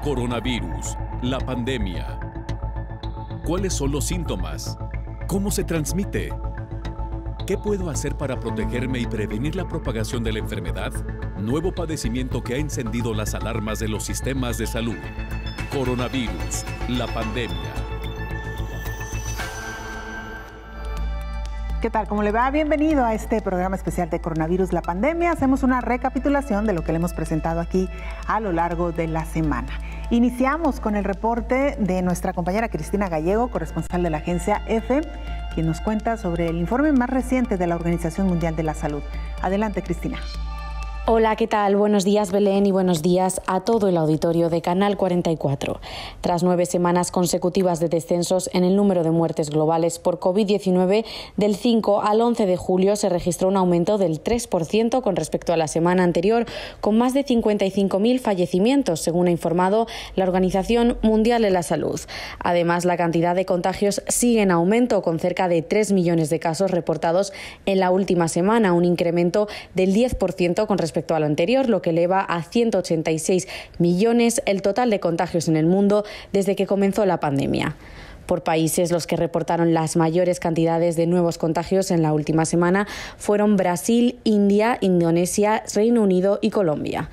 Coronavirus, la pandemia. ¿Cuáles son los síntomas? ¿Cómo se transmite? ¿Qué puedo hacer para protegerme y prevenir la propagación de la enfermedad? Nuevo padecimiento que ha encendido las alarmas de los sistemas de salud. Coronavirus, la pandemia. ¿Qué tal? ¿Cómo le va? Bienvenido a este programa especial de Coronavirus, la pandemia. Hacemos una recapitulación de lo que le hemos presentado aquí a lo largo de la semana. Iniciamos con el reporte de nuestra compañera Cristina Gallego, corresponsal de la agencia EFE, quien nos cuenta sobre el informe más reciente de la Organización Mundial de la Salud. Adelante, Cristina. Hola, ¿qué tal? Buenos días, Belén, y buenos días a todo el auditorio de Canal 44. Tras 9 semanas consecutivas de descensos en el número de muertes globales por COVID-19, del 5 al 11 de julio se registró un aumento del 3% con respecto a la semana anterior, con más de 55.000 fallecimientos, según ha informado la Organización Mundial de la Salud. Además, la cantidad de contagios sigue en aumento, con cerca de 3 millones de casos reportados en la última semana, un incremento del 10% con respecto a lo anterior, lo que eleva a 186 millones el total de contagios en el mundo desde que comenzó la pandemia. Por países, los que reportaron las mayores cantidades de nuevos contagios en la última semana fueron Brasil, India, Indonesia, Reino Unido y Colombia.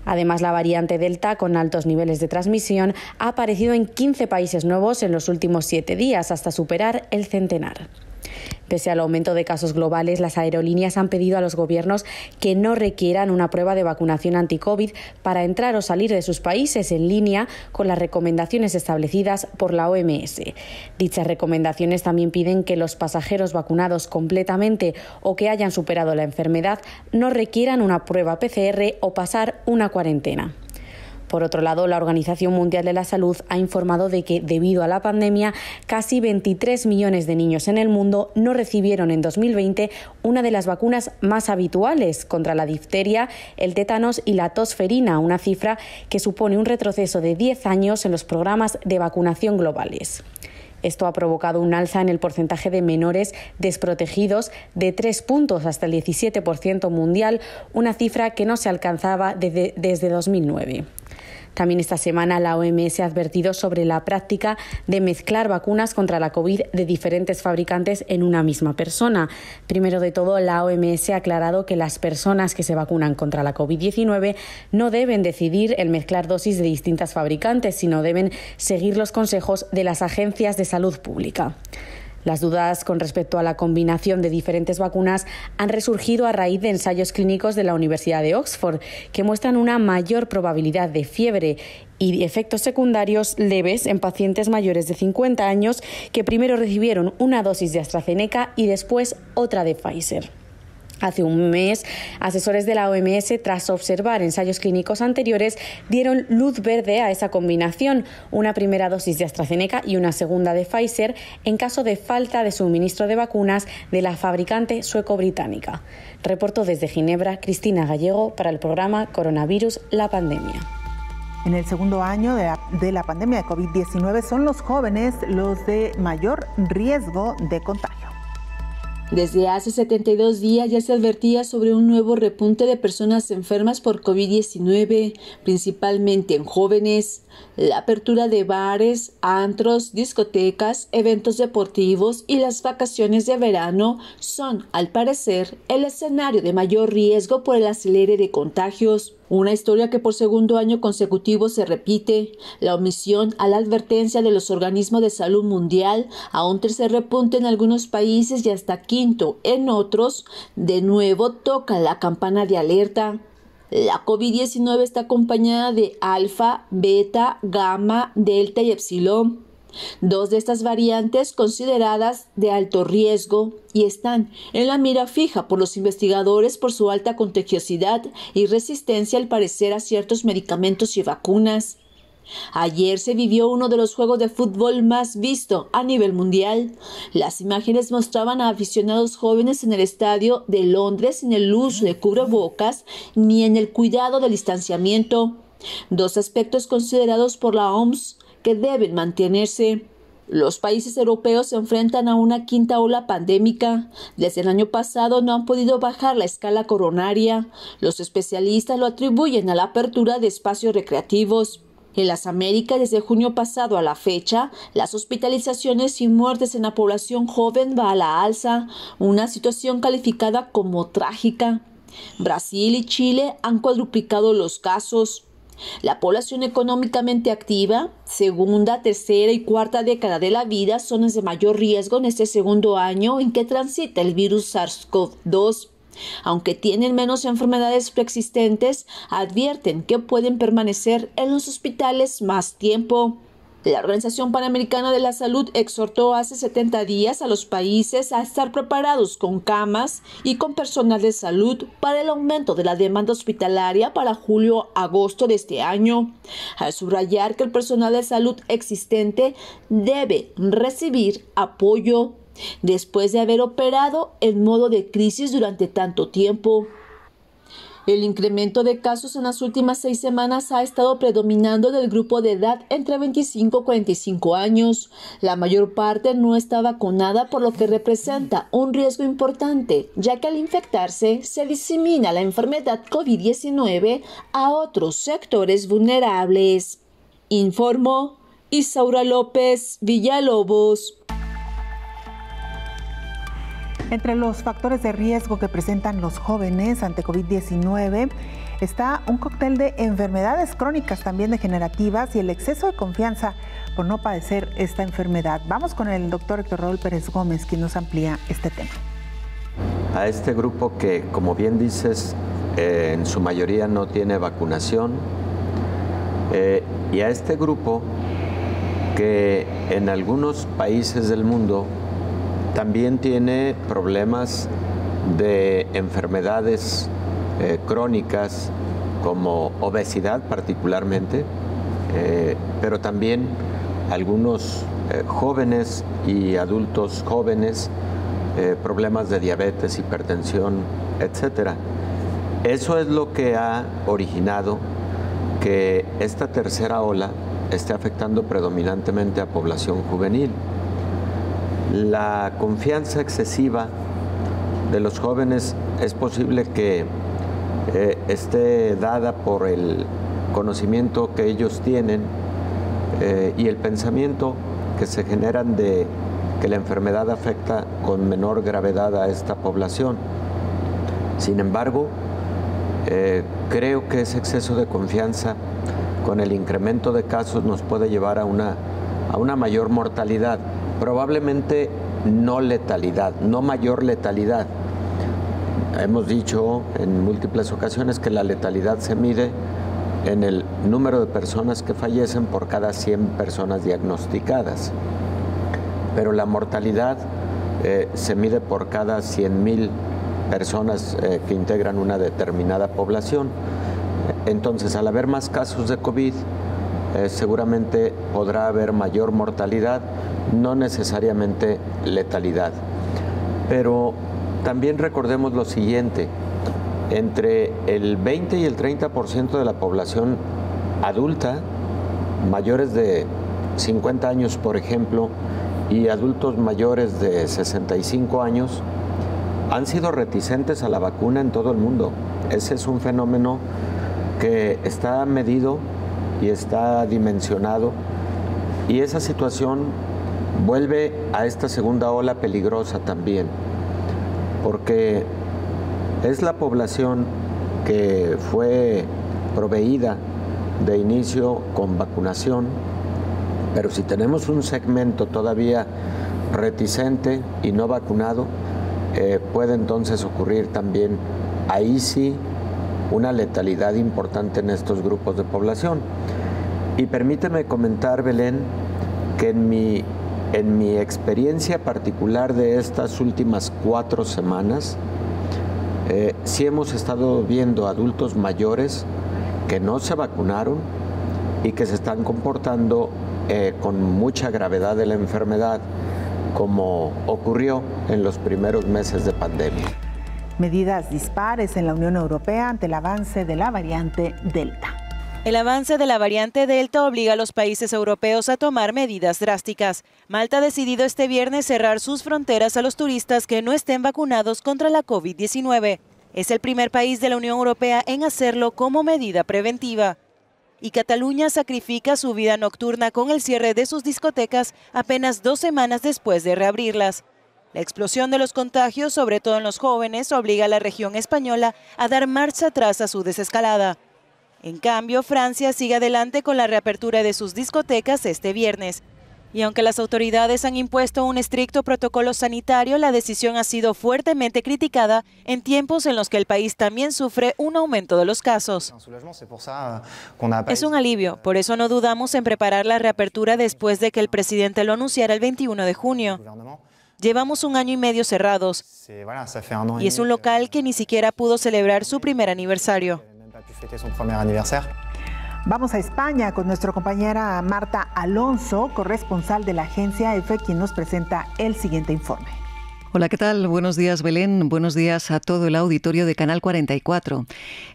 Además, la variante Delta, con altos niveles de transmisión, ha aparecido en 15 países nuevos en los últimos 7 días, hasta superar el centenar. Pese al aumento de casos globales, las aerolíneas han pedido a los gobiernos que no requieran una prueba de vacunación anti-COVID para entrar o salir de sus países, en línea con las recomendaciones establecidas por la OMS. Dichas recomendaciones también piden que los pasajeros vacunados completamente o que hayan superado la enfermedad no requieran una prueba PCR o pasar una cuarentena. Por otro lado, la Organización Mundial de la Salud ha informado de que, debido a la pandemia, casi 23 millones de niños en el mundo no recibieron en 2020 una de las vacunas más habituales contra la difteria, el tétanos y la tosferina, una cifra que supone un retroceso de 10 años en los programas de vacunación globales. Esto ha provocado un alza en el porcentaje de menores desprotegidos de 3 puntos hasta el 17% mundial, una cifra que no se alcanzaba desde 2009. También esta semana la OMS ha advertido sobre la práctica de mezclar vacunas contra la COVID de diferentes fabricantes en una misma persona. Primero de todo, la OMS ha aclarado que las personas que se vacunan contra la COVID-19 no deben decidir el mezclar dosis de distintas fabricantes, sino deben seguir los consejos de las agencias de salud pública. Las dudas con respecto a la combinación de diferentes vacunas han resurgido a raíz de ensayos clínicos de la Universidad de Oxford, que muestran una mayor probabilidad de fiebre y efectos secundarios leves en pacientes mayores de 50 años que primero recibieron una dosis de AstraZeneca y después otra de Pfizer. Hace un mes, asesores de la OMS, tras observar ensayos clínicos anteriores, dieron luz verde a esa combinación, una primera dosis de AstraZeneca y una segunda de Pfizer, en caso de falta de suministro de vacunas de la fabricante sueco-británica. Reportó desde Ginebra Cristina Gallego para el programa Coronavirus, la pandemia. En el segundo año de la pandemia de COVID-19 son los jóvenes los de mayor riesgo de contagio. Desde hace 72 días ya se advertía sobre un nuevo repunte de personas enfermas por COVID-19, principalmente en jóvenes. La apertura de bares, antros, discotecas, eventos deportivos y las vacaciones de verano son, al parecer, el escenario de mayor riesgo por el acelere de contagios. Una historia que por segundo año consecutivo se repite, la omisión a la advertencia de los organismos de salud mundial, a un tercer repunte en algunos países y hasta quinto en otros, de nuevo toca la campana de alerta. La COVID-19 está acompañada de alfa, beta, gamma, delta y epsilon. 2 de estas variantes consideradas de alto riesgo y están en la mira fija por los investigadores por su alta contagiosidad y resistencia al parecer a ciertos medicamentos y vacunas. Ayer se vivió uno de los juegos de fútbol más visto a nivel mundial. Las imágenes mostraban a aficionados jóvenes en el estadio de Londres sin el uso de cubrebocas ni en el cuidado del distanciamiento. 2 aspectos considerados por la OMS que deben mantenerse. Los países europeos se enfrentan a una quinta ola pandémica. Desde el año pasado no han podido bajar la escala coronaria. Los especialistas lo atribuyen a la apertura de espacios recreativos. En las Américas, desde junio pasado a la fecha, las hospitalizaciones y muertes en la población joven va a la alza, una situación calificada como trágica. Brasil y Chile han cuadruplicado los casos. La población económicamente activa, segunda, tercera y cuarta década de la vida son las de mayor riesgo en este segundo año en que transita el virus SARS-CoV-2. Aunque tienen menos enfermedades preexistentes, advierten que pueden permanecer en los hospitales más tiempo. La Organización Panamericana de la Salud exhortó hace 70 días a los países a estar preparados con camas y con personal de salud para el aumento de la demanda hospitalaria para julio-agosto de este año, al subrayar que el personal de salud existente debe recibir apoyo después de haber operado en modo de crisis durante tanto tiempo. El incremento de casos en las últimas 6 semanas ha estado predominando del grupo de edad entre 25 y 45 años. La mayor parte no está vacunada, por lo que representa un riesgo importante, ya que al infectarse se disemina la enfermedad COVID-19 a otros sectores vulnerables. Informó Isaura López Villalobos. Entre los factores de riesgo que presentan los jóvenes ante COVID-19 está un cóctel de enfermedades crónicas también degenerativas y el exceso de confianza por no padecer esta enfermedad. Vamos con el doctor Héctor Raúl Pérez Gómez, quien nos amplía este tema. A este grupo que, como bien dices, en su mayoría no tiene vacunación, y a este grupo que en algunos países del mundo también tiene problemas de enfermedades crónicas como obesidad particularmente, pero también algunos jóvenes y adultos jóvenes, problemas de diabetes, hipertensión, etcétera. Eso es lo que ha originado que esta tercera ola esté afectando predominantemente a población juvenil. La confianza excesiva de los jóvenes es posible que esté dada por el conocimiento que ellos tienen y el pensamiento que se generan de que la enfermedad afecta con menor gravedad a esta población. Sin embargo, creo que ese exceso de confianza con el incremento de casos nos puede llevar a una mayor mortalidad. Probablemente no letalidad, no mayor letalidad. Hemos dicho en múltiples ocasiones que la letalidad se mide en el número de personas que fallecen por cada 100 personas diagnosticadas. Pero la mortalidad se mide por cada 100,000 personas que integran una determinada población. Entonces, al haber más casos de COVID, seguramente podrá haber mayor mortalidad, no necesariamente letalidad. Pero también recordemos lo siguiente, entre el 20 y el 30% de la población adulta, mayores de 50 años, por ejemplo, y adultos mayores de 65 años, han sido reticentes a la vacuna en todo el mundo. Ese es un fenómeno que está medido y está dimensionado, y esa situación vuelve a esta segunda ola peligrosa también, porque es la población que fue proveída de inicio con vacunación, pero si tenemos un segmento todavía reticente y no vacunado, puede entonces ocurrir también, ahí sí, una letalidad importante en estos grupos de población. Y permíteme comentar, Belén, que en mi experiencia particular de estas últimas 4 semanas, sí hemos estado viendo adultos mayores que no se vacunaron y que se están comportando con mucha gravedad de la enfermedad, como ocurrió en los primeros meses de pandemia. Medidas dispares en la Unión Europea ante el avance de la variante Delta. El avance de la variante Delta obliga a los países europeos a tomar medidas drásticas. Malta ha decidido este viernes cerrar sus fronteras a los turistas que no estén vacunados contra la COVID-19. Es el primer país de la Unión Europea en hacerlo como medida preventiva. y Cataluña sacrifica su vida nocturna con el cierre de sus discotecas apenas 2 semanas después de reabrirlas. La explosión de los contagios, sobre todo en los jóvenes, obliga a la región española a dar marcha atrás a su desescalada. En cambio, Francia sigue adelante con la reapertura de sus discotecas este viernes. Y aunque las autoridades han impuesto un estricto protocolo sanitario, la decisión ha sido fuertemente criticada en tiempos en los que el país también sufre un aumento de los casos. Es un alivio, por eso no dudamos en preparar la reapertura después de que el presidente lo anunciara el 21 de junio. Llevamos 1 año y medio cerrados y es un local que ni siquiera pudo celebrar su primer aniversario. Vamos a España con nuestra compañera Marta Alonso, corresponsal de la agencia EFE, quien nos presenta el siguiente informe. Hola, ¿qué tal? Buenos días, Belén. Buenos días a todo el auditorio de Canal 44.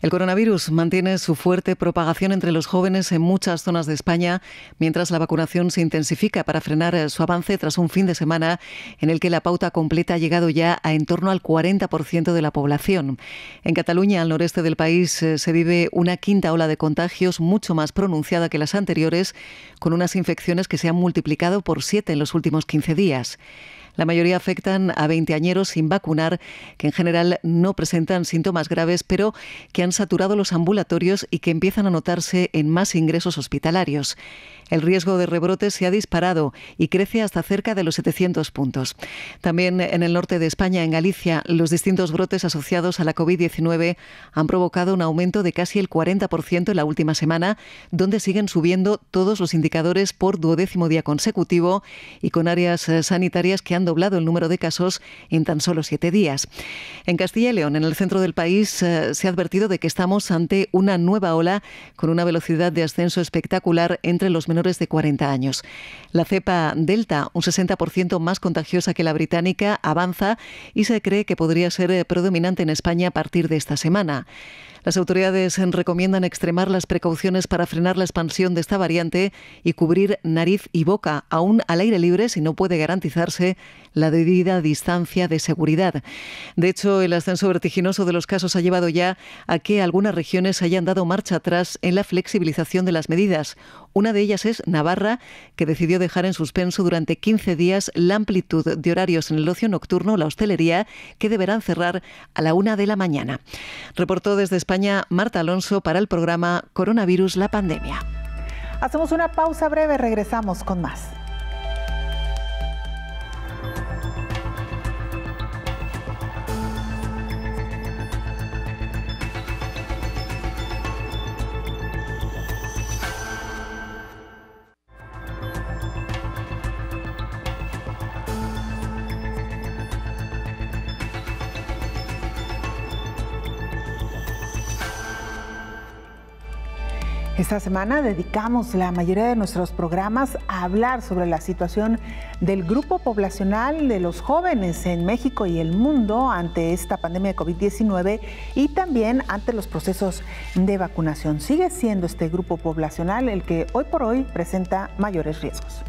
El coronavirus mantiene su fuerte propagación entre los jóvenes en muchas zonas de España, mientras la vacunación se intensifica para frenar su avance tras un fin de semana en el que la pauta completa ha llegado ya a en torno al 40% de la población. En Cataluña, al noreste del país, se vive una quinta ola de contagios mucho más pronunciada que las anteriores, con unas infecciones que se han multiplicado por 7 en los últimos 15 días. La mayoría afectan a veinteañeros sin vacunar, que en general no presentan síntomas graves, pero que han saturado los ambulatorios y que empiezan a notarse en más ingresos hospitalarios. El riesgo de rebrotes se ha disparado y crece hasta cerca de los 700 puntos. También en el norte de España, en Galicia, los distintos brotes asociados a la COVID-19 han provocado un aumento de casi el 40% en la última semana, donde siguen subiendo todos los indicadores por 12º día consecutivo y con áreas sanitarias que han doblado el número de casos en tan solo 7 días. En Castilla y León, en el centro del país, se ha advertido de que estamos ante una nueva ola con una velocidad de ascenso espectacular entre los menores de 40 años. La cepa Delta, un 60% más contagiosa que la británica, avanza y se cree que podría ser predominante en España a partir de esta semana. Las autoridades recomiendan extremar las precauciones para frenar la expansión de esta variante y cubrir nariz y boca, aún al aire libre, si no puede garantizarse la debida distancia de seguridad. De hecho, el ascenso vertiginoso de los casos ha llevado ya a que algunas regiones hayan dado marcha atrás en la flexibilización de las medidas. Una de ellas es Navarra, que decidió dejar en suspenso durante 15 días la amplitud de horarios en el ocio nocturno, la hostelería, que deberán cerrar a la 1 de la mañana. Reportó desde España Marta Alonso para el programa Coronavirus, la pandemia. Hacemos una pausa breve, regresamos con más. Esta semana dedicamos la mayoría de nuestros programas a hablar sobre la situación del grupo poblacional de los jóvenes en México y el mundo ante esta pandemia de COVID-19 y también ante los procesos de vacunación. Sigue siendo este grupo poblacional el que hoy por hoy presenta mayores riesgos.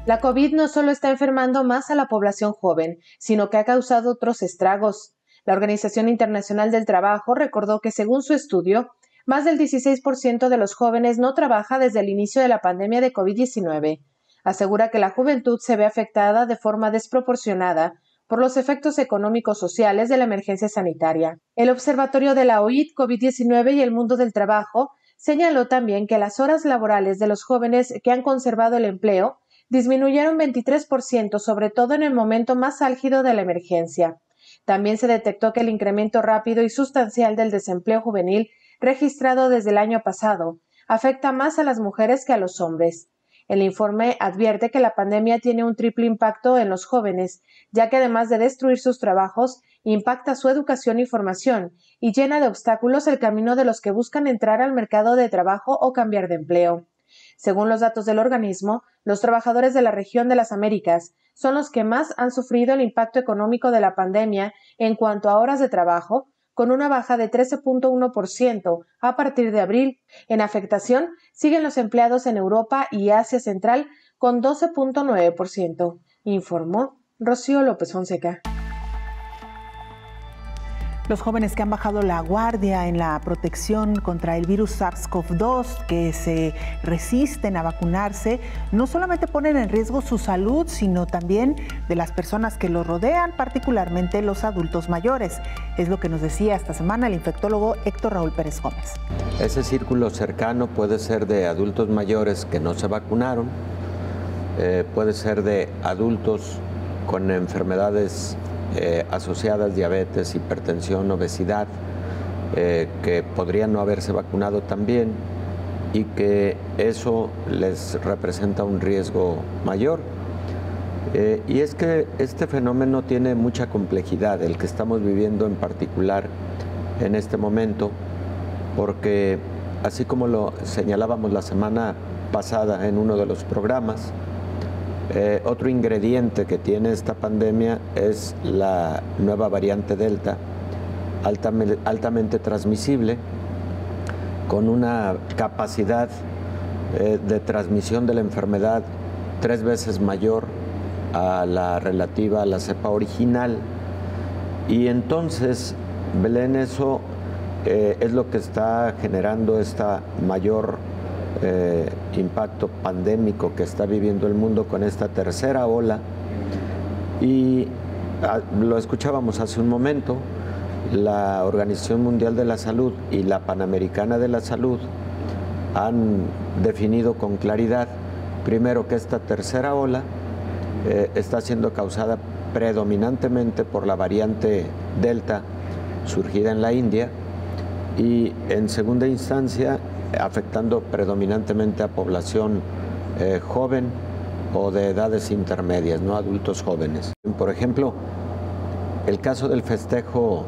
La COVID no solo está enfermando más a la población joven, sino que ha causado otros estragos. La Organización Internacional del Trabajo recordó que, según su estudio, más del 16% de los jóvenes no trabaja desde el inicio de la pandemia de COVID-19. Asegura que la juventud se ve afectada de forma desproporcionada por los efectos económicos sociales de la emergencia sanitaria. El Observatorio de la OIT, COVID-19 y el mundo del trabajo señaló también que las horas laborales de los jóvenes que han conservado el empleo disminuyeron 23%, sobre todo en el momento más álgido de la emergencia. También se detectó que el incremento rápido y sustancial del desempleo juvenil registrado desde el año pasado afecta más a las mujeres que a los hombres. El informe advierte que la pandemia tiene un triple impacto en los jóvenes, ya que además de destruir sus trabajos, impacta su educación y formación y llena de obstáculos el camino de los que buscan entrar al mercado de trabajo o cambiar de empleo. Según los datos del organismo, los trabajadores de la región de las Américas son los que más han sufrido el impacto económico de la pandemia en cuanto a horas de trabajo, con una baja de 13.1% a partir de abril. En afectación siguen los empleados en Europa y Asia Central con 12.9%, informó Rocío López Fonseca. Los jóvenes que han bajado la guardia en la protección contra el virus SARS-CoV-2, que se resisten a vacunarse, no solamente ponen en riesgo su salud, sino también de las personas que los rodean, particularmente los adultos mayores. Es lo que nos decía esta semana el infectólogo Héctor Raúl Pérez Gómez. Ese círculo cercano puede ser de adultos mayores que no se vacunaron, puede ser de adultos con enfermedades asociadas, diabetes, hipertensión, obesidad, que podrían no haberse vacunado también y que eso les representa un riesgo mayor. Y es que este fenómeno tiene mucha complejidad, el que estamos viviendo en particular en este momento, porque así como lo señalábamos la semana pasada en uno de los programas, otro ingrediente que tiene esta pandemia es la nueva variante Delta, altamente transmisible, con una capacidad de transmisión de la enfermedad 3 veces mayor a la relativa a la cepa original. Y entonces, Belén, eso es lo que está generando esta mayor impacto pandémico que está viviendo el mundo con esta tercera ola. Y lo escuchábamos hace un momento, la Organización Mundial de la Salud y la Panamericana de la Salud han definido con claridad, primero, que esta tercera ola está siendo causada predominantemente por la variante Delta surgida en la India y, en segunda instancia, afectando predominantemente a población joven o de edades intermedias, no adultos jóvenes. Por ejemplo, el caso del festejo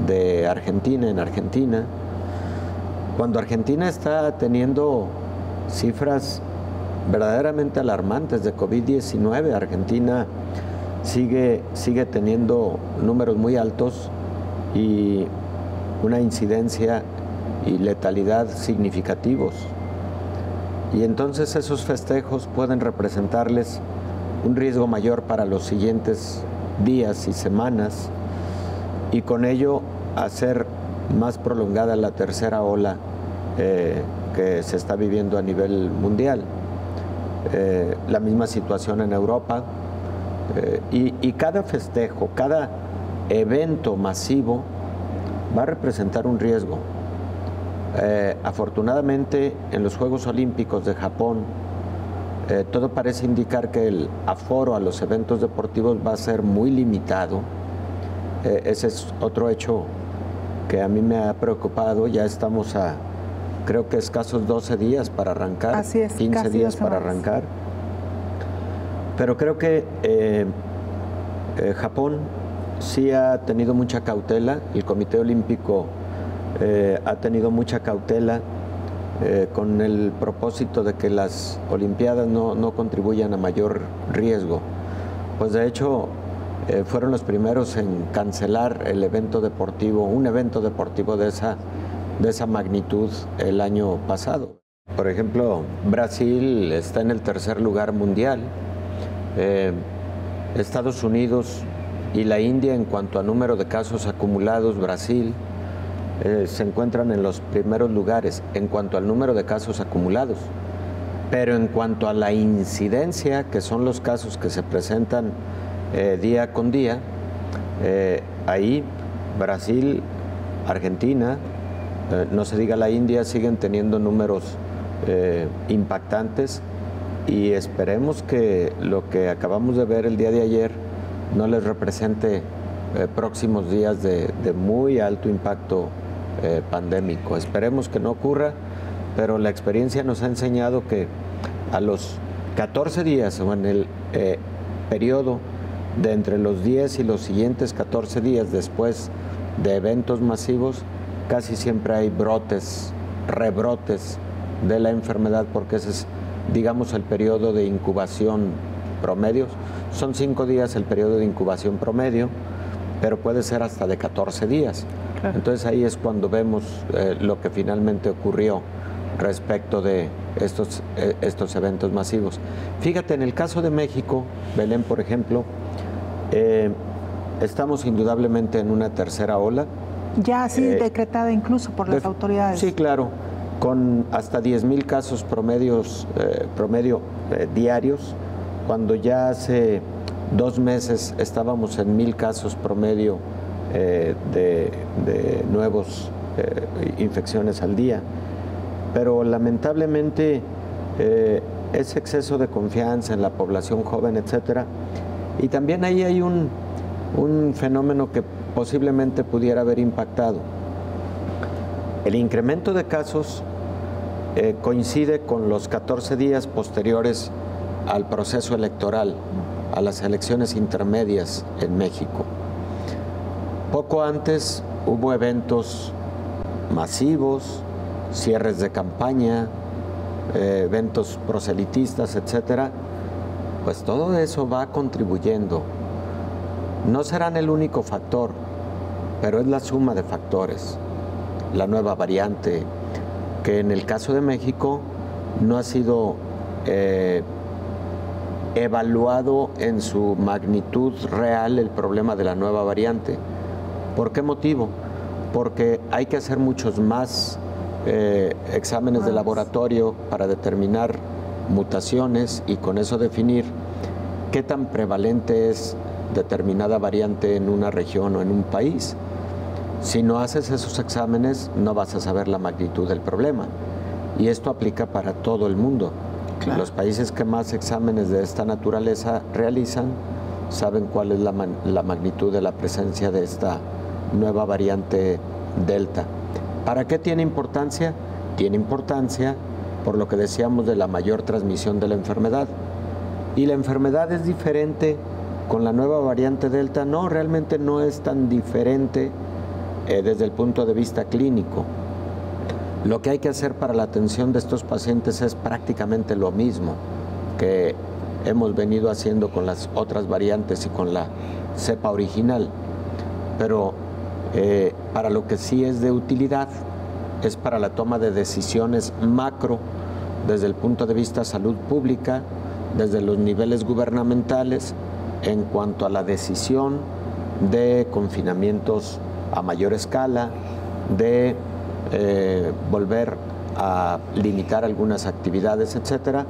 de Argentina en Argentina, cuando Argentina está teniendo cifras verdaderamente alarmantes de COVID-19, Argentina sigue teniendo números muy altos y una incidencia y letalidad significativos. Y entonces esos festejos pueden representarles un riesgo mayor para los siguientes días y semanas y con ello hacer más prolongada la tercera ola que se está viviendo a nivel mundial. La misma situación en Europa y cada festejo, cada evento masivo va a representar un riesgo. Afortunadamente, en los Juegos Olímpicos de Japón, todo parece indicar que el aforo a los eventos deportivos va a ser muy limitado. Ese es otro hecho que a mí me ha preocupado. Ya estamos a, creo que escasos 12 días para arrancar, así es, 15 días para arrancar. Pero creo que Japón sí ha tenido mucha cautela, el Comité Olímpico ha tenido mucha cautela con el propósito de que las Olimpiadas no contribuyan a mayor riesgo. Pues de hecho fueron los primeros en cancelar el evento deportivo, un evento deportivo de esa magnitud el año pasado. Por ejemplo, Brasil está en el tercer lugar mundial, Estados Unidos y la India en cuanto a número de casos acumulados, Brasil se encuentran en los primeros lugares en cuanto al número de casos acumulados, pero en cuanto a la incidencia, que son los casos que se presentan día con día, ahí Brasil, Argentina, no se diga la India, siguen teniendo números impactantes y esperemos que lo que acabamos de ver el día de ayer no les represente próximos días de muy alto impacto pandémico. Esperemos que no ocurra, pero la experiencia nos ha enseñado que a los 14 días o en el periodo de entre los 10 y los siguientes 14 días después de eventos masivos, casi siempre hay brotes, rebrotes de la enfermedad, porque ese es, digamos, el periodo de incubación promedio. Son 5 días el periodo de incubación promedio, pero puede ser hasta de 14 días. Claro. Entonces ahí es cuando vemos lo que finalmente ocurrió respecto de estos eventos masivos. Fíjate, en el caso de México, Belén, por ejemplo, estamos indudablemente en una tercera ola. Ya así decretada incluso por las autoridades. Sí, claro, con hasta 10,000 casos promedio diarios, cuando ya hace 2 meses estábamos en 1,000 casos promedio de nuevos infecciones al día. Pero lamentablemente ese exceso de confianza en la población joven, etcétera, y también ahí hay un fenómeno que posiblemente pudiera haber impactado. El incremento de casos coincide con los 14 días posteriores al proceso electoral, a las elecciones intermedias en México. Poco antes hubo eventos masivos, cierres de campaña, eventos proselitistas, etcétera. Pues todo eso va contribuyendo. No serán el único factor, pero es la suma de factores. La nueva variante, que en el caso de México no ha sido evaluado en su magnitud real el problema de la nueva variante. ¿Por qué motivo? Porque hay que hacer muchos más exámenes de laboratorio para determinar mutaciones y con eso definir qué tan prevalente es determinada variante en una región o en un país. Si no haces esos exámenes, no vas a saber la magnitud del problema. Y esto aplica para todo el mundo. Claro. Los países que más exámenes de esta naturaleza realizan saben cuál es la magnitud de la presencia de esta nueva variante Delta. ¿Para qué tiene importancia? Tiene importancia por lo que decíamos de la mayor transmisión de la enfermedad. Y la enfermedad es diferente con la nueva variante Delta. No, realmente no es tan diferente desde el punto de vista clínico. Lo que hay que hacer para la atención de estos pacientes es prácticamente lo mismo que hemos venido haciendo con las otras variantes y con la cepa original. Pero para lo que sí es de utilidad es para la toma de decisiones macro desde el punto de vista salud pública, desde los niveles gubernamentales, en cuanto a la decisión de confinamientos a mayor escala, de volver a limitar algunas actividades, etcétera,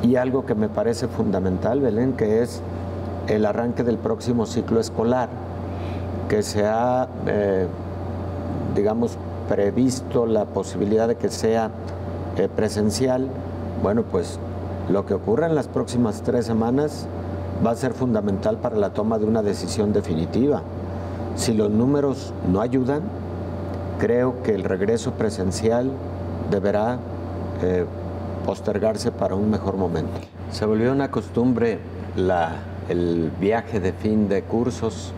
y algo que me parece fundamental, Belén, que es el arranque del próximo ciclo escolar, que se ha, digamos, previsto la posibilidad de que sea presencial. Bueno, pues lo que ocurra en las próximas 3 semanas va a ser fundamental para la toma de una decisión definitiva. Si los números no ayudan, creo que el regreso presencial deberá postergarse para un mejor momento. Se volvió una costumbre el viaje de fin de cursos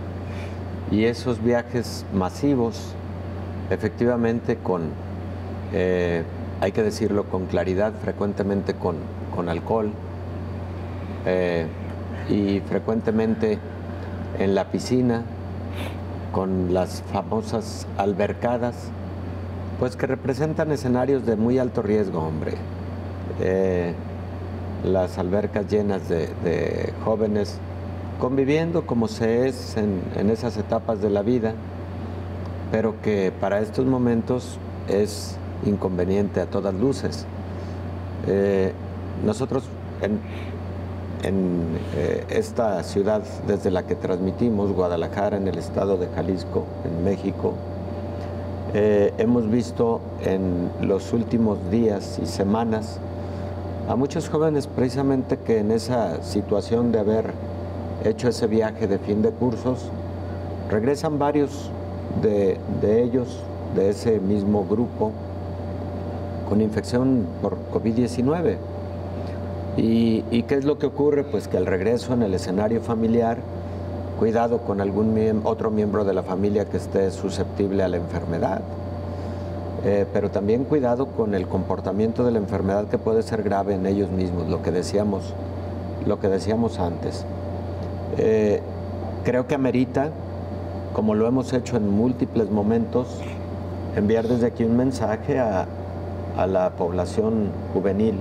y esos viajes masivos, efectivamente hay que decirlo con claridad, frecuentemente con alcohol y frecuentemente en la piscina, con las famosas albercadas, pues que representan escenarios de muy alto riesgo, hombre. Las albercas llenas de jóvenes conviviendo como se es en esas etapas de la vida, pero que para estos momentos es inconveniente a todas luces. Nosotros en esta ciudad desde la que transmitimos, Guadalajara, en el estado de Jalisco, en México, hemos visto en los últimos días y semanas a muchos jóvenes precisamente que en esa situación de haber hecho ese viaje de fin de cursos, regresan varios de ellos, de ese mismo grupo, con infección por COVID-19. ¿Y qué es lo que ocurre? Pues que al regreso en el escenario familiar, cuidado con algún otro miembro de la familia que esté susceptible a la enfermedad, pero también cuidado con el comportamiento de la enfermedad que puede ser grave en ellos mismos, lo que decíamos antes. Creo que amerita, como lo hemos hecho en múltiples momentos, enviar desde aquí un mensaje a la población juvenil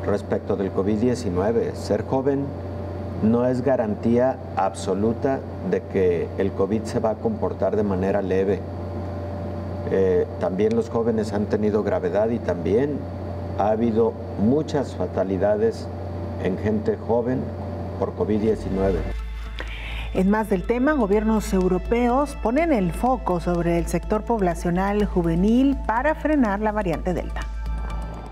respecto del COVID-19. Ser joven no es garantía absoluta de que el COVID se va a comportar de manera leve también los jóvenes han tenido gravedad y también ha habido muchas fatalidades en gente joven por COVID-19. En más del tema, gobiernos europeos ponen el foco sobre el sector poblacional juvenil para frenar la variante Delta.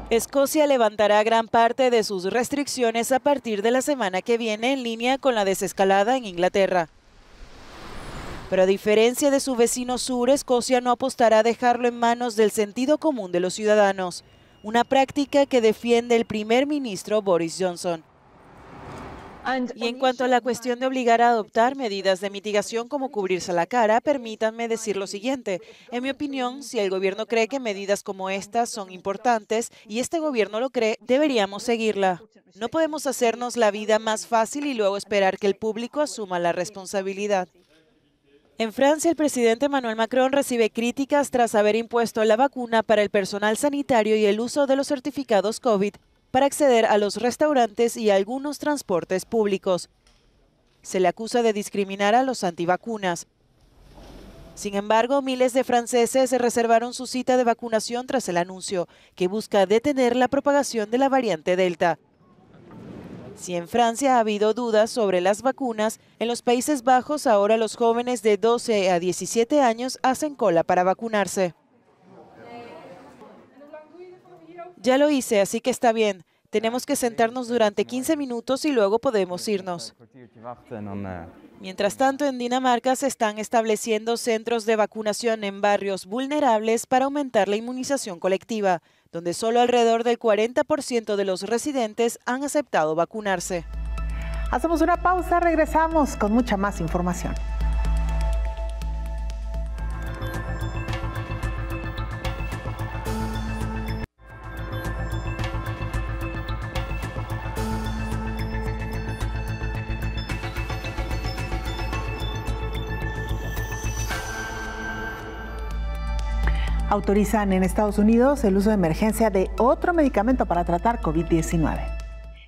Escocia levantará gran parte de sus restricciones a partir de la semana que viene en línea con la desescalada en Inglaterra. Pero a diferencia de su vecino sur, Escocia no apostará a dejarlo en manos del sentido común de los ciudadanos, una práctica que defiende el primer ministro Boris Johnson. Y en cuanto a la cuestión de obligar a adoptar medidas de mitigación como cubrirse la cara, permítanme decir lo siguiente. En mi opinión, si el gobierno cree que medidas como estas son importantes y este gobierno lo cree, deberíamos seguirla. No podemos hacernos la vida más fácil y luego esperar que el público asuma la responsabilidad. En Francia, el presidente Emmanuel Macron recibe críticas tras haber impuesto la vacuna para el personal sanitario y el uso de los certificados COVID para acceder a los restaurantes y a algunos transportes públicos. Se le acusa de discriminar a los antivacunas. Sin embargo, miles de franceses reservaron su cita de vacunación tras el anuncio, que busca detener la propagación de la variante Delta. Si en Francia ha habido dudas sobre las vacunas, en los Países Bajos ahora los jóvenes de 12 a 17 años hacen cola para vacunarse. Ya lo hice, así que está bien. Tenemos que sentarnos durante 15 minutos y luego podemos irnos. Mientras tanto, en Dinamarca se están estableciendo centros de vacunación en barrios vulnerables para aumentar la inmunización colectiva, donde solo alrededor del 40% de los residentes han aceptado vacunarse. Hacemos una pausa, regresamos con mucha más información. Autorizan en Estados Unidos el uso de emergencia de otro medicamento para tratar COVID-19.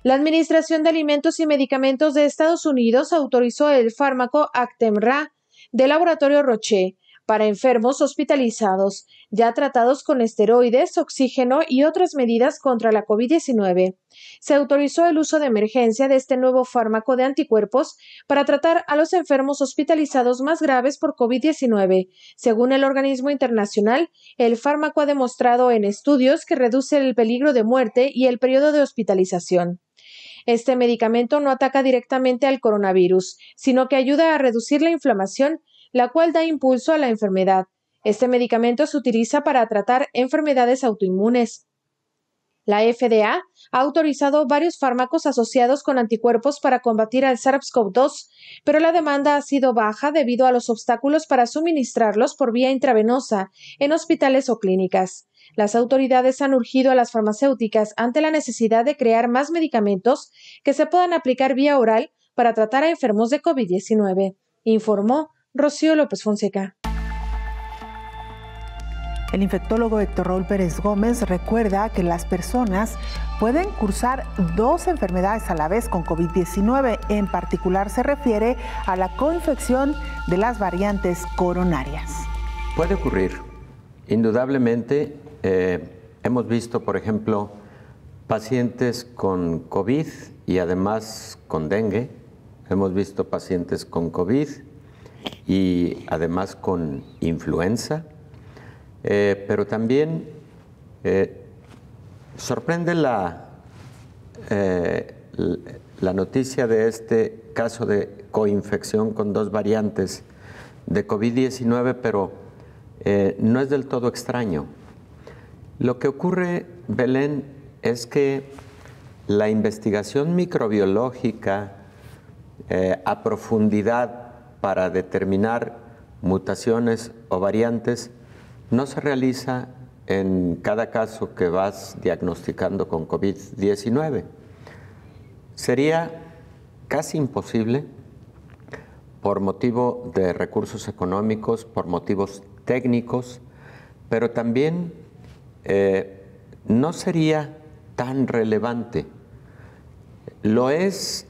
La Administración de Alimentos y Medicamentos de Estados Unidos autorizó el fármaco Actemra del laboratorio Roche para enfermos hospitalizados, ya tratados con esteroides, oxígeno y otras medidas contra la COVID-19. Se autorizó el uso de emergencia de este nuevo fármaco de anticuerpos para tratar a los enfermos hospitalizados más graves por COVID-19. Según el organismo internacional, el fármaco ha demostrado en estudios que reduce el peligro de muerte y el periodo de hospitalización. Este medicamento no ataca directamente al coronavirus, sino que ayuda a reducir la inflamación, la cual da impulso a la enfermedad. Este medicamento se utiliza para tratar enfermedades autoinmunes. La FDA ha autorizado varios fármacos asociados con anticuerpos para combatir al SARS-CoV-2, pero la demanda ha sido baja debido a los obstáculos para suministrarlos por vía intravenosa en hospitales o clínicas. Las autoridades han urgido a las farmacéuticas ante la necesidad de crear más medicamentos que se puedan aplicar vía oral para tratar a enfermos de COVID-19, informó Rocío López Fonseca. El infectólogo Héctor Raúl Pérez Gómez recuerda que las personas pueden cursar dos enfermedades a la vez con COVID-19. En particular se refiere a la coinfección de las variantes coronarias. Puede ocurrir. Indudablemente, hemos visto, por ejemplo, pacientes con COVID y además con dengue. Hemos visto pacientes con COVID y además con influenza. Pero también sorprende la noticia de este caso de coinfección con dos variantes de COVID-19, pero no es del todo extraño. Lo que ocurre, Belén, es que la investigación microbiológica a profundidad para determinar mutaciones o variantes no se realiza en cada caso que vas diagnosticando con COVID-19. Sería casi imposible por motivo de recursos económicos, por motivos técnicos, pero también no sería tan relevante. Lo es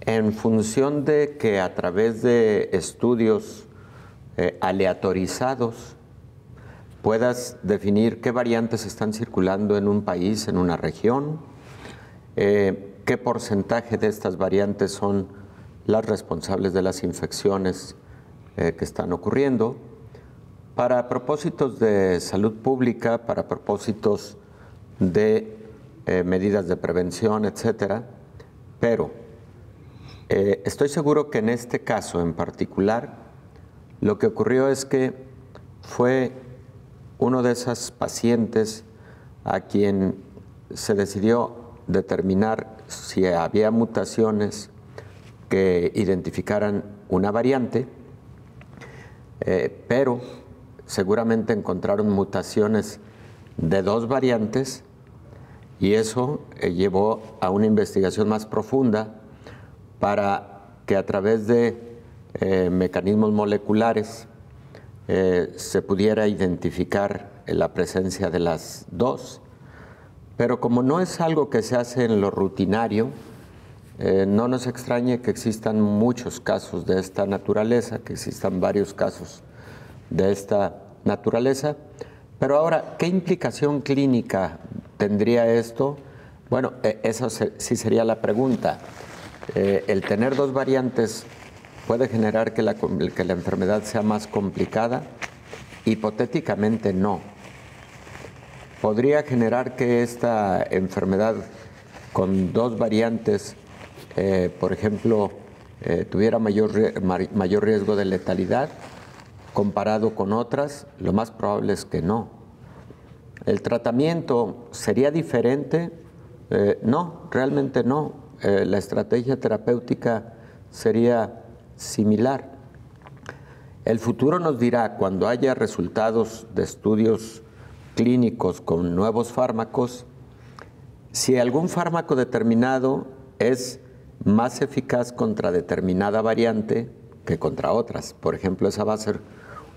en función de que a través de estudios aleatorizados puedas definir qué variantes están circulando en un país, en una región, qué porcentaje de estas variantes son las responsables de las infecciones que están ocurriendo, para propósitos de salud pública, para propósitos de medidas de prevención, etcétera. Pero estoy seguro que en este caso en particular, lo que ocurrió es que fue uno de esas pacientes a quien se decidió determinar si había mutaciones que identificaran una variante, pero seguramente encontraron mutaciones de 2 variantes y eso llevó a una investigación más profunda para que a través de mecanismos moleculares se pudiera identificar la presencia de las 2, pero como no es algo que se hace en lo rutinario, no nos extrañe que existan muchos casos de esta naturaleza, que existan varios casos de esta naturaleza. Pero ahora, ¿qué implicación clínica tendría esto? Bueno, esa sí sería la pregunta. ¿El tener 2 variantes puede generar que la enfermedad sea más complicada? Hipotéticamente no. ¿Podría generar que esta enfermedad con 2 variantes, por ejemplo, tuviera mayor riesgo de letalidad comparado con otras? Lo más probable es que no. ¿El tratamiento sería diferente? No, realmente no. La estrategia terapéutica sería similar. El futuro nos dirá, cuando haya resultados de estudios clínicos con nuevos fármacos, si algún fármaco determinado es más eficaz contra determinada variante que contra otras. Por ejemplo, esa va a ser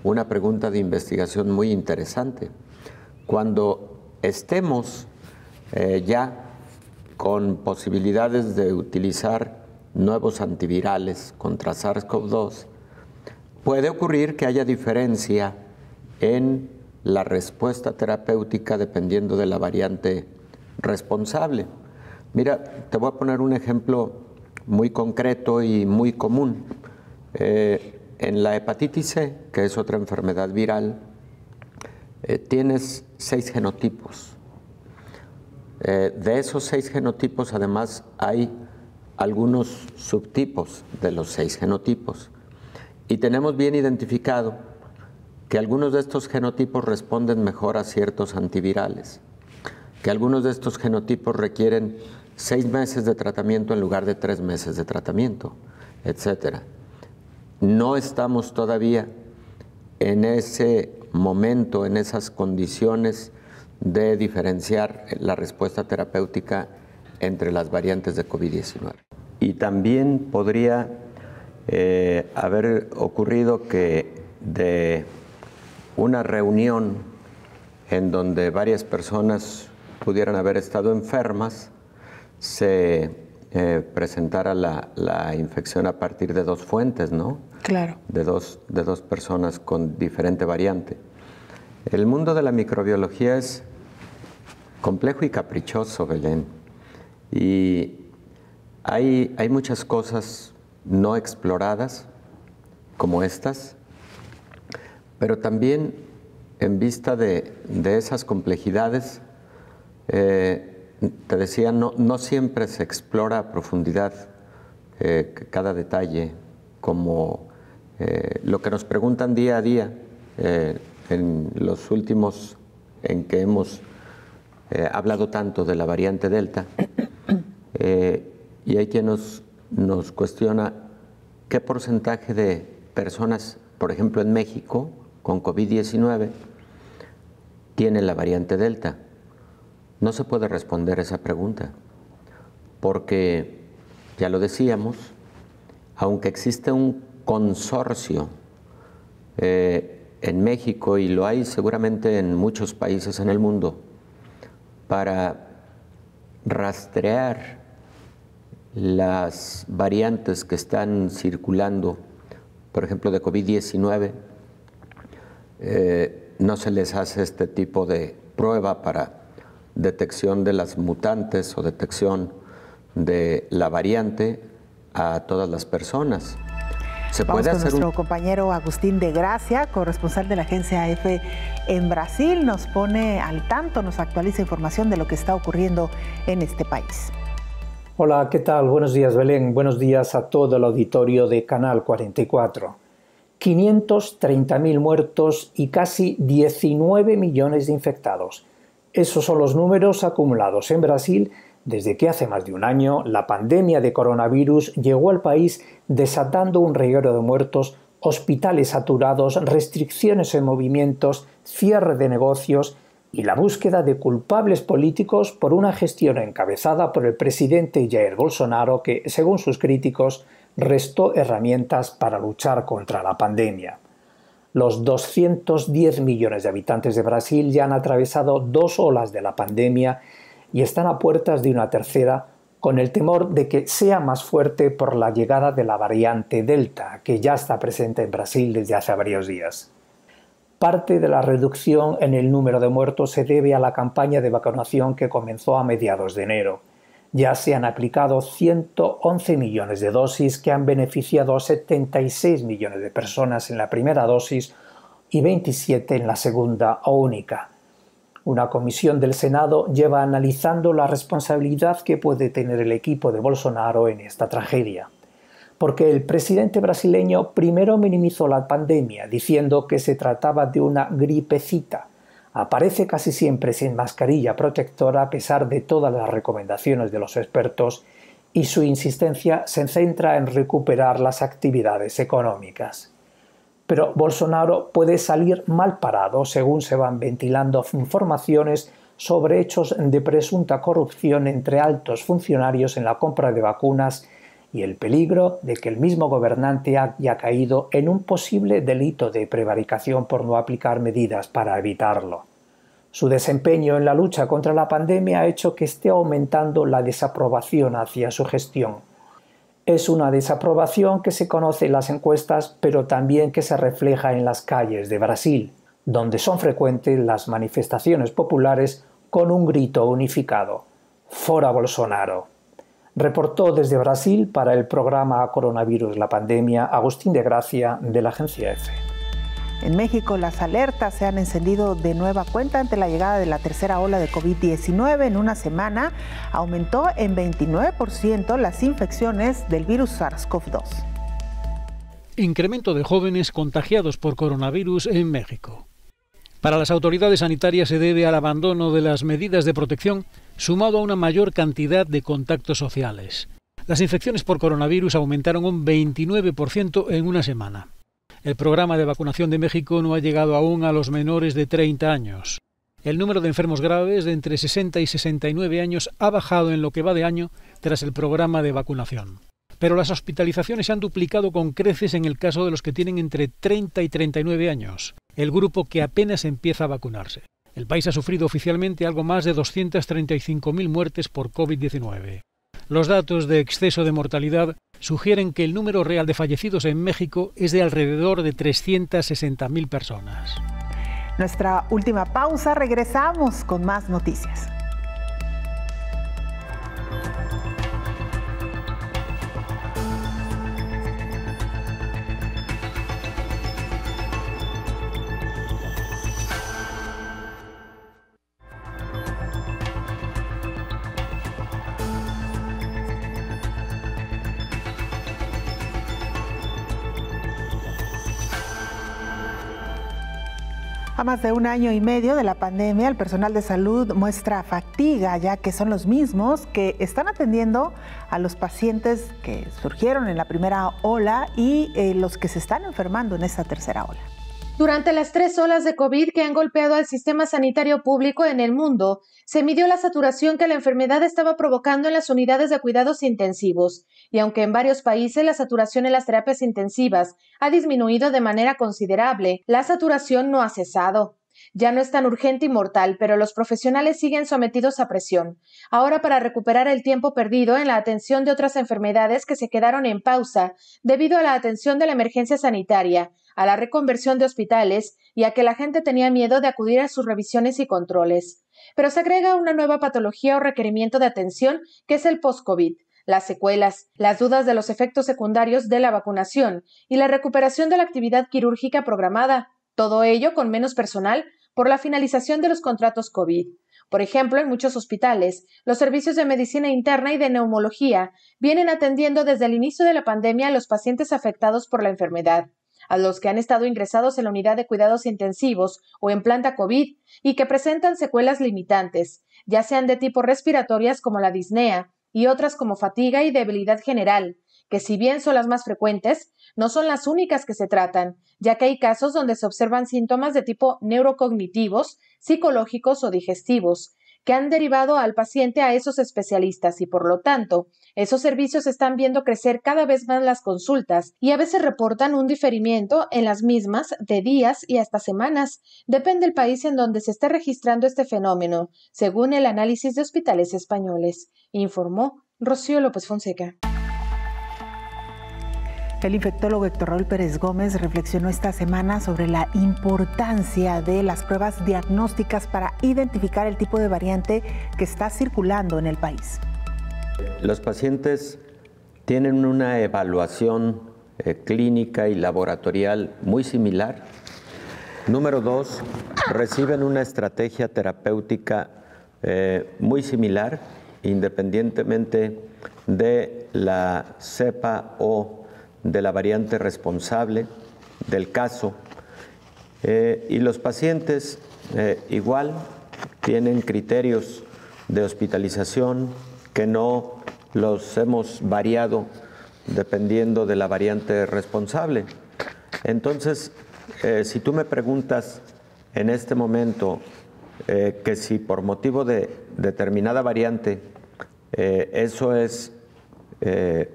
una pregunta de investigación muy interesante. Cuando estemos ya con posibilidades de utilizar nuevos antivirales contra SARS-CoV-2, puede ocurrir que haya diferencia en la respuesta terapéutica dependiendo de la variante responsable. Mira, te voy a poner un ejemplo muy concreto y muy común. En la hepatitis C, que es otra enfermedad viral, tienes 6 genotipos. De esos 6 genotipos, además, hay algunos subtipos de los 6 genotipos. Y tenemos bien identificado que algunos de estos genotipos responden mejor a ciertos antivirales, que algunos de estos genotipos requieren 6 meses de tratamiento en lugar de 3 meses de tratamiento, etcétera. No estamos todavía en ese momento, en esas condiciones de diferenciar la respuesta terapéutica entre las variantes de COVID-19. Y también podría haber ocurrido que de una reunión en donde varias personas pudieran haber estado enfermas, se presentara la infección a partir de 2 fuentes, ¿no? Claro. De dos personas con diferente variante. El mundo de la microbiología es complejo y caprichoso, Belén. Y hay muchas cosas no exploradas, como estas, pero también en vista de esas complejidades, te decía, no siempre se explora a profundidad cada detalle, como lo que nos preguntan día a día en los últimos en que hemos hablado tanto de la variante Delta, y hay quien nos cuestiona qué porcentaje de personas, por ejemplo en México, con COVID-19, tienen la variante Delta. No se puede responder esa pregunta, porque, ya lo decíamos, aunque existe un consorcio en México, y lo hay seguramente en muchos países en el mundo, para rastrear las variantes que están circulando, por ejemplo, de COVID-19, no se les hace este tipo de prueba para detección de las mutantes o detección de la variante a todas las personas. Vamos con nuestro compañero Agustín de Gracia, corresponsal de la agencia EFE en Brasil. Nos pone al tanto, nos actualiza información de lo que está ocurriendo en este país. Hola, ¿qué tal? Buenos días, Belén. Buenos días a todo el auditorio de Canal 44. 530.000 muertos y casi 19 millones de infectados. Esos son los números acumulados en Brasil desde que hace más de un año la pandemia de coronavirus llegó al país desatando un reguero de muertos, hospitales saturados, restricciones en movimientos, cierre de negocios y la búsqueda de culpables políticos por una gestión encabezada por el presidente Jair Bolsonaro que, según sus críticos, restó herramientas para luchar contra la pandemia. Los 210 millones de habitantes de Brasil ya han atravesado 2 olas de la pandemia y están a puertas de una tercera, con el temor de que sea más fuerte por la llegada de la variante Delta, que ya está presente en Brasil desde hace varios días. Parte de la reducción en el número de muertos se debe a la campaña de vacunación que comenzó a mediados de enero. Ya se han aplicado 111 millones de dosis que han beneficiado a 76 millones de personas en la primera dosis y 27 en la segunda o única. Una comisión del Senado lleva analizando la responsabilidad que puede tener el equipo de Bolsonaro en esta tragedia. Porque el presidente brasileño primero minimizó la pandemia diciendo que se trataba de una gripecita. Aparece casi siempre sin mascarilla protectora a pesar de todas las recomendaciones de los expertos y su insistencia se centra en recuperar las actividades económicas. Pero Bolsonaro puede salir mal parado según se van ventilando informaciones sobre hechos de presunta corrupción entre altos funcionarios en la compra de vacunas y el peligro de que el mismo gobernante haya caído en un posible delito de prevaricación por no aplicar medidas para evitarlo. Su desempeño en la lucha contra la pandemia ha hecho que esté aumentando la desaprobación hacia su gestión. Es una desaprobación que se conoce en las encuestas, pero también que se refleja en las calles de Brasil, donde son frecuentes las manifestaciones populares con un grito unificado: ¡Fora Bolsonaro! Reportó desde Brasil para el programa Coronavirus la Pandemia Agustín de Gracia de la agencia EFE. En México, las alertas se han encendido de nueva cuenta ante la llegada de la tercera ola de COVID-19. En una semana aumentó en 29% las infecciones del virus SARS-CoV-2. Incremento de jóvenes contagiados por coronavirus en México. Para las autoridades sanitarias se debe al abandono de las medidas de protección, sumado a una mayor cantidad de contactos sociales. Las infecciones por coronavirus aumentaron un 29% en una semana. El programa de vacunación de México no ha llegado aún a los menores de 30 años. El número de enfermos graves de entre 60 y 69 años ha bajado en lo que va de año tras el programa de vacunación. Pero las hospitalizaciones se han duplicado con creces en el caso de los que tienen entre 30 y 39 años, el grupo que apenas empieza a vacunarse. El país ha sufrido oficialmente algo más de 235.000 muertes por COVID-19. Los datos de exceso de mortalidad sugieren que el número real de fallecidos en México es de alrededor de 360.000 personas. Nuestra última pausa, regresamos con más noticias. A más de un año y medio de la pandemia, el personal de salud muestra fatiga, ya que son los mismos que están atendiendo a los pacientes que surgieron en la primera ola y los que se están enfermando en esta tercera ola. Durante las 3 olas de COVID que han golpeado al sistema sanitario público en el mundo, se midió la saturación que la enfermedad estaba provocando en las unidades de cuidados intensivos, y aunque en varios países la saturación en las terapias intensivas ha disminuido de manera considerable, la saturación no ha cesado. Ya no es tan urgente y mortal, pero los profesionales siguen sometidos a presión. Ahora, para recuperar el tiempo perdido en la atención de otras enfermedades que se quedaron en pausa debido a la atención de la emergencia sanitaria, a la reconversión de hospitales y a que la gente tenía miedo de acudir a sus revisiones y controles. Pero se agrega una nueva patología o requerimiento de atención, que es el post-COVID, las secuelas, las dudas de los efectos secundarios de la vacunación y la recuperación de la actividad quirúrgica programada. Todo ello con menos personal por la finalización de los contratos COVID. Por ejemplo, en muchos hospitales, los servicios de medicina interna y de neumología vienen atendiendo desde el inicio de la pandemia a los pacientes afectados por la enfermedad, a los que han estado ingresados en la unidad de cuidados intensivos o en planta COVID y que presentan secuelas limitantes, ya sean de tipo respiratorias como la disnea y otras como fatiga y debilidad general, que si bien son las más frecuentes, no son las únicas que se tratan, ya que hay casos donde se observan síntomas de tipo neurocognitivos, psicológicos o digestivos, que han derivado al paciente a esos especialistas y, por lo tanto, esos servicios están viendo crecer cada vez más las consultas y a veces reportan un diferimiento en las mismas de días y hasta semanas. Depende del país en donde se esté registrando este fenómeno, según el análisis de hospitales españoles, informó Rocío López Fonseca. El infectólogo Héctor Raúl Pérez Gómez reflexionó esta semana sobre la importancia de las pruebas diagnósticas para identificar el tipo de variante que está circulando en el país. Los pacientes tienen una evaluación clínica y laboratorial muy similar. Número 2, reciben una estrategia terapéutica muy similar, independientemente de la cepa o de la variante responsable del caso. Y los pacientes igual tienen criterios de hospitalización que no los hemos variado dependiendo de la variante responsable. Entonces, si tú me preguntas en este momento que si por motivo de determinada variante eso es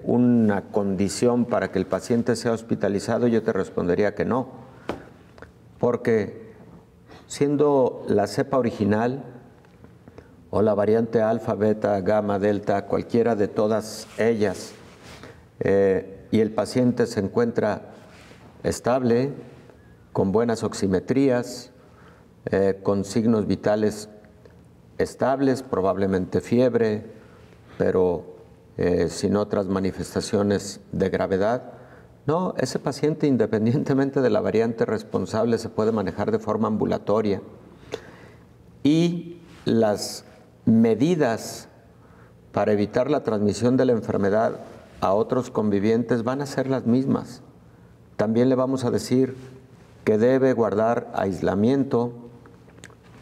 una condición para que el paciente sea hospitalizado, yo te respondería que no, porque siendo la cepa original o la variante alfa, beta, gamma, delta, cualquiera de todas ellas, y el paciente se encuentra estable, con buenas oximetrías, con signos vitales estables, probablemente fiebre, pero sin otras manifestaciones de gravedad. No, ese paciente, independientemente de la variante responsable, se puede manejar de forma ambulatoria. Y las medidas para evitar la transmisión de la enfermedad a otros convivientes van a ser las mismas. También le vamos a decir que debe guardar aislamiento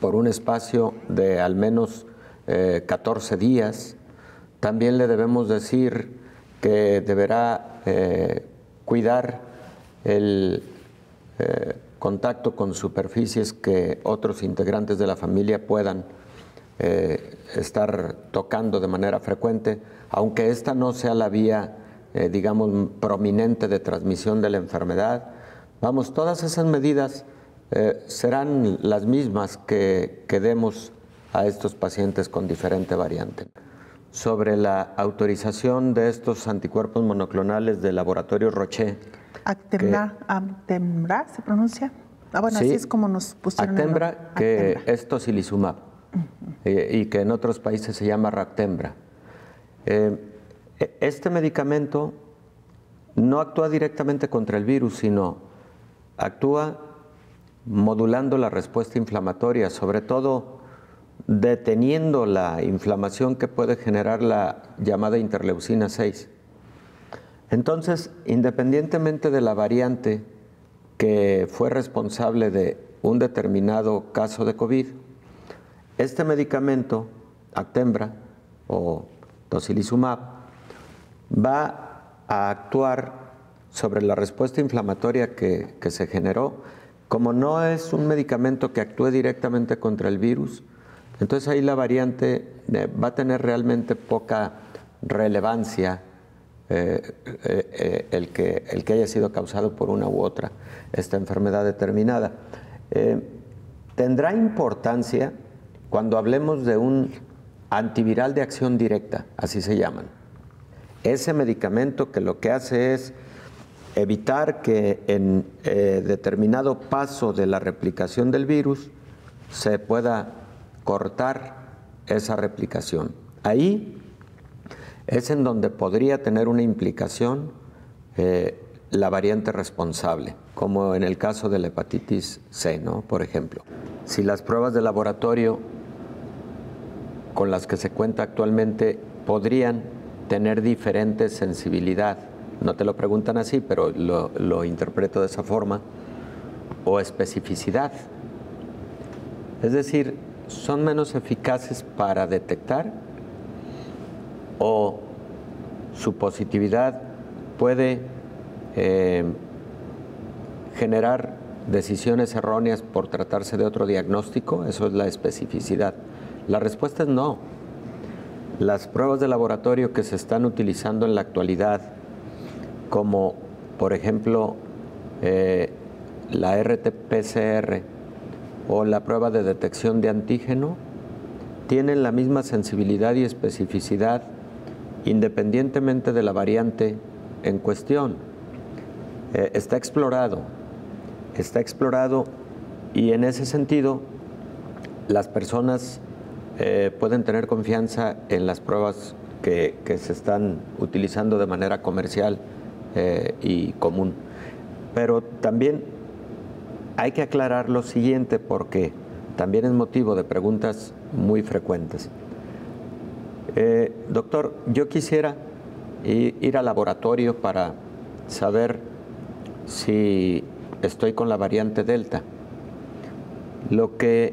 por un espacio de al menos 14 días. También le debemos decir que deberá cuidar el contacto con superficies que otros integrantes de la familia puedan estar tocando de manera frecuente, aunque esta no sea la vía, digamos, prominente de transmisión de la enfermedad. Vamos, todas esas medidas serán las mismas que demos a estos pacientes con diferente variante. Sobre la autorización de estos anticuerpos monoclonales del laboratorio Roche. Actemra, ¿se pronuncia? Bueno, sí, así es como nos pusieron. Actemra, que es tocilizumab, y que en otros países se llama Ractemra. Este medicamento no actúa directamente contra el virus, sino actúa modulando la respuesta inflamatoria, sobre todo deteniendo la inflamación que puede generar la llamada interleucina 6. Entonces, independientemente de la variante que fue responsable de un determinado caso de COVID, este medicamento, Actemra o tocilizumab, va a actuar sobre la respuesta inflamatoria que se generó. Como no es un medicamento que actúe directamente contra el virus, entonces ahí la variante va a tener realmente poca relevancia, el que haya sido causado por una u otra esta enfermedad determinada. Tendrá importancia cuando hablemos de un antiviral de acción directa, así se llaman. Ese medicamento que lo que hace es evitar que en determinado paso de la replicación del virus se pueda cortar esa replicación. Ahí es en donde podría tener una implicación la variante responsable, como en el caso de la hepatitis C, ¿no? Por ejemplo, si las pruebas de laboratorio con las que se cuenta actualmente podrían tener diferente sensibilidad, no te lo preguntan así, pero lo interpreto de esa forma, o especificidad. Es decir, son menos eficaces para detectar, o su positividad puede generar decisiones erróneas por tratarse de otro diagnóstico. Eso es la especificidad. La respuesta es no. Las pruebas de laboratorio que se están utilizando en la actualidad, como por ejemplo la RT-PCR o la prueba de detección de antígeno, tienen la misma sensibilidad y especificidad independientemente de la variante en cuestión. Está explorado y en ese sentido las personas pueden tener confianza en las pruebas que se están utilizando de manera comercial y común. Pero también hay que aclarar lo siguiente, porque también es motivo de preguntas muy frecuentes. Doctor, yo quisiera ir al laboratorio para saber si estoy con la variante Delta. Lo que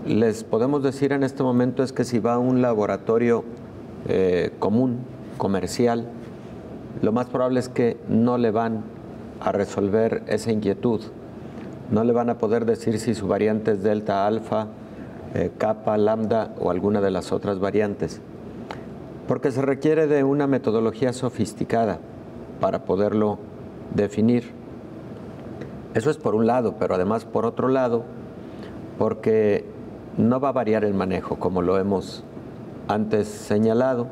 les podemos decir en este momento es que si va a un laboratorio común, comercial, lo más probable es que no le van a resolver esa inquietud. No le van a poder decir si su variante es Delta, Alfa, Kappa, Lambda o alguna de las otras variantes, porque se requiere de una metodología sofisticada para poderlo definir. Eso es por un lado, pero además por otro lado, porque no va a variar el manejo, como lo hemos antes señalado.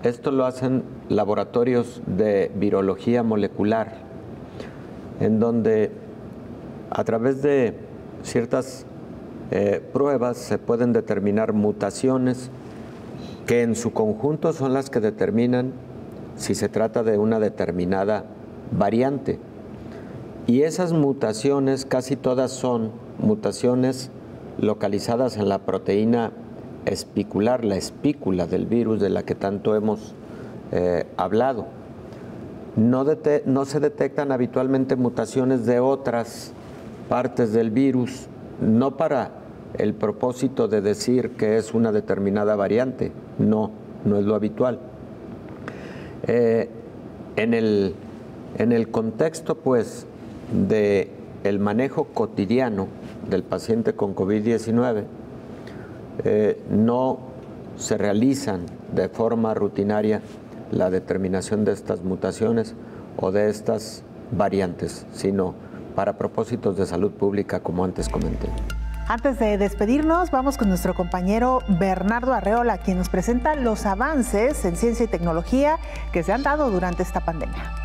Esto lo hacen laboratorios de virología molecular, en donde a través de ciertas pruebas se pueden determinar mutaciones que en su conjunto son las que determinan si se trata de una determinada variante. Y esas mutaciones casi todas son mutaciones localizadas en la proteína espicular, la espícula del virus de la que tanto hemos hablado. No se detectan habitualmente mutaciones de otras partes del virus, no para el propósito de decir que es una determinada variante, no es lo habitual. En el contexto, pues, de el manejo cotidiano del paciente con COVID-19, no se realizan de forma rutinaria la determinación de estas mutaciones o de estas variantes, sino para propósitos de salud pública, como antes comenté. Antes de despedirnos, vamos con nuestro compañero Bernardo Arreola, quien nos presenta los avances en ciencia y tecnología que se han dado durante esta pandemia.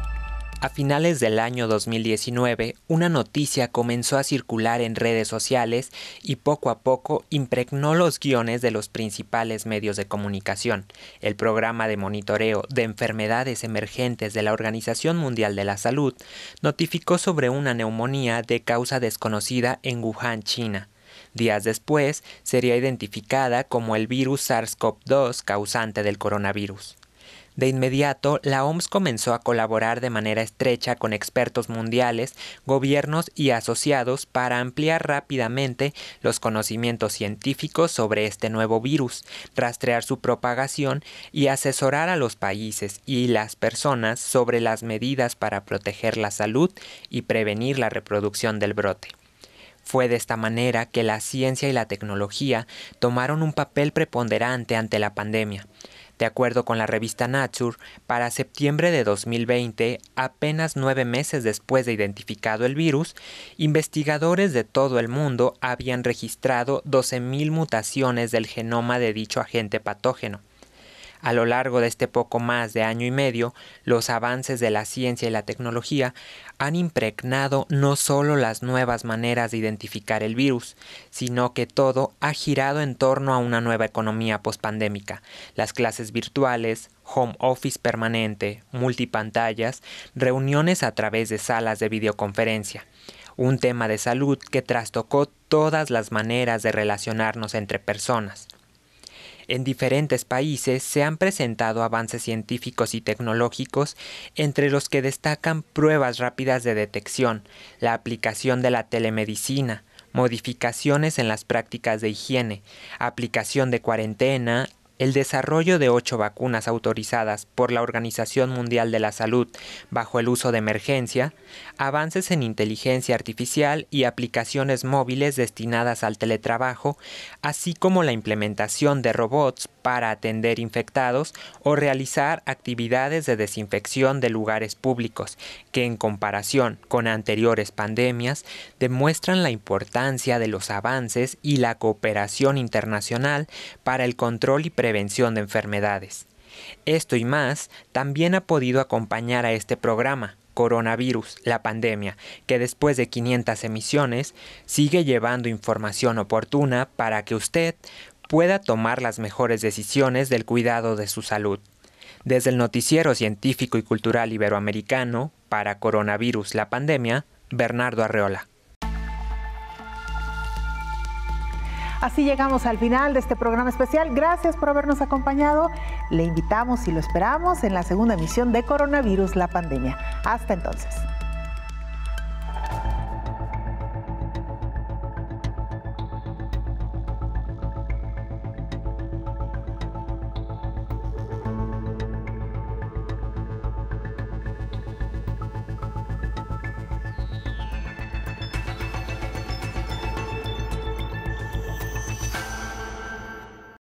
A finales del año 2019, una noticia comenzó a circular en redes sociales y poco a poco impregnó los guiones de los principales medios de comunicación. El programa de monitoreo de enfermedades emergentes de la Organización Mundial de la Salud notificó sobre una neumonía de causa desconocida en Wuhan, China. Días después, sería identificada como el virus SARS-CoV-2 causante del coronavirus. De inmediato, la OMS comenzó a colaborar de manera estrecha con expertos mundiales, gobiernos y asociados para ampliar rápidamente los conocimientos científicos sobre este nuevo virus, rastrear su propagación y asesorar a los países y las personas sobre las medidas para proteger la salud y prevenir la reproducción del brote. Fue de esta manera que la ciencia y la tecnología tomaron un papel preponderante ante la pandemia. De acuerdo con la revista Nature, para septiembre de 2020, apenas 9 meses después de identificado el virus, investigadores de todo el mundo habían registrado 12.000 mutaciones del genoma de dicho agente patógeno. A lo largo de este poco más de año y medio, los avances de la ciencia y la tecnología han impregnado no solo las nuevas maneras de identificar el virus, sino que todo ha girado en torno a una nueva economía pospandémica. Las clases virtuales, home office permanente, multipantallas, reuniones a través de salas de videoconferencia. Un tema de salud que trastocó todas las maneras de relacionarnos entre personas. En diferentes países se han presentado avances científicos y tecnológicos, entre los que destacan pruebas rápidas de detección, la aplicación de la telemedicina, modificaciones en las prácticas de higiene, aplicación de cuarentena, el desarrollo de 8 vacunas autorizadas por la Organización Mundial de la Salud bajo el uso de emergencia, avances en inteligencia artificial y aplicaciones móviles destinadas al teletrabajo, así como la implementación de robots para atender infectados o realizar actividades de desinfección de lugares públicos, que en comparación con anteriores pandemias demuestran la importancia de los avances y la cooperación internacional para el control y prevención de enfermedades. Esto y más también ha podido acompañar a este programa, Coronavirus, la pandemia, que después de 500 emisiones sigue llevando información oportuna para que usted pueda tomar las mejores decisiones del cuidado de su salud. Desde el Noticiero Científico y Cultural Iberoamericano, para Coronavirus, la pandemia, Bernardo Arreola. Así llegamos al final de este programa especial. Gracias por habernos acompañado. Le invitamos y lo esperamos en la segunda emisión de Coronavirus, la pandemia. Hasta entonces.